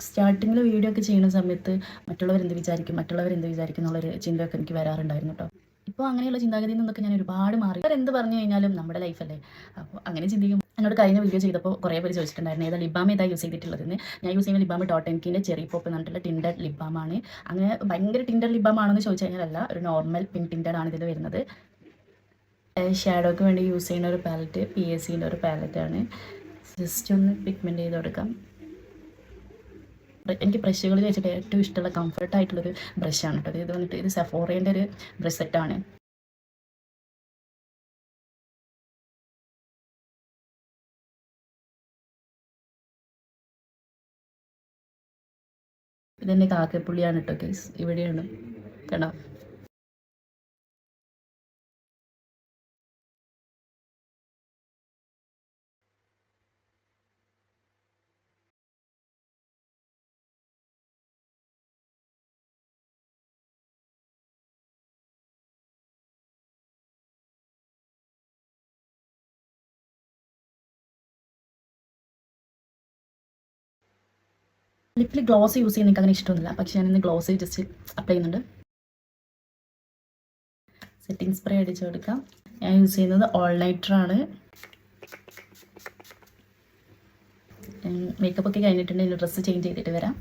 സ്റ്റാർട്ടിങ്ങിൽ വീഡിയോ ഒക്കെ ചെയ്യുന്ന സമയത്ത് മറ്റുള്ളവരെന്ത് വിചാരിക്കും എന്നുള്ളൊരു ചിന്തയൊക്കെ എനിക്ക് വരാറുണ്ടായിരുന്നു കേട്ടോ. ഇപ്പോൾ അങ്ങനെയുള്ള ചിന്താഗതിയിൽ നിന്നൊക്കെ ഞാൻ ഒരുപാട് മാറി. എന്ത് പറഞ്ഞു കഴിഞ്ഞാലും നമ്മുടെ ലൈഫല്ലേ, അപ്പോൾ അങ്ങനെ ചിന്തിക്കും. എന്നോട് കഴിഞ്ഞ വീഡിയോ ചെയ്തപ്പോൾ കുറേ പേര് ചോദിച്ചിട്ടുണ്ടായിരുന്നു ഏതാ ലിബാം ഏതാ യൂസ് ചെയ്തിട്ടുള്ളതെന്ന്. ഞാൻ യൂസ് ചെയ്യുന്ന ലിബാം ടോട്ടൻകിൻ്റെ ചെറി പോപ്പ് എന്ന് പറഞ്ഞിട്ടുള്ള ടിൻഡഡ് ലിബാമാണ്. അങ്ങനെ ഭയങ്കര ടിൻഡഡ് ലിബാമാണെന്ന് ചോദിച്ചു കഴിഞ്ഞാലല്ല, ഒരു നോർമൽ പിങ്ക് ടിൻഡഡ് ആണ് ഇതിൽ വരുന്നത്. ഷാഡോക്ക് വേണ്ടി യൂസ് ചെയ്യുന്ന ഒരു പാലറ്റ് PSCൻ്റെ ഒരു പാലറ്റാണ്. ജസ്റ്റ് ഒന്ന് പിഗ്മെൻറ്റ് ചെയ്ത് കൊടുക്കാം. എനിക്ക് ബ്രഷുകളിൽ വെച്ചിട്ട് ഏറ്റവും ഇഷ്ടമുള്ള കംഫർട്ടായിട്ടുള്ളൊരു ബ്രഷാണ് കേട്ടോ. ഇത് വന്നിട്ട് ഇത് സെഫോറേൻ്റെ ഒരു ബ്രഷ് സെറ്റാണ്. ഇതെൻ്റെ കാക്കപ്പുള്ളിയാണ് കേട്ടോ കേസ്, ഇവിടെയാണ് കണ്ടോ. ലിപ്പിൽ ഗ്ലോസ് യൂസ് ചെയ്യുന്ന എനിക്ക് അങ്ങനെ ഇഷ്ടമൊന്നുമില്ല, പക്ഷേ ഞാനിന്ന് ഗ്ലോസ് ജസ്റ്റ് അപ്ലൈ ചെയ്യുന്നുണ്ട്. സെറ്റിംഗ് സ്പ്രേ അടിച്ചു കൊടുക്കാം. ഞാൻ യൂസ് ചെയ്യുന്നത് ഓൾ നൈറ്ററാണ്. മേക്കപ്പ് ഒക്കെ കഴിഞ്ഞിട്ടുണ്ടെങ്കിൽ ഡ്രസ്സ് ചേഞ്ച് ചെയ്തിട്ട് വരാം.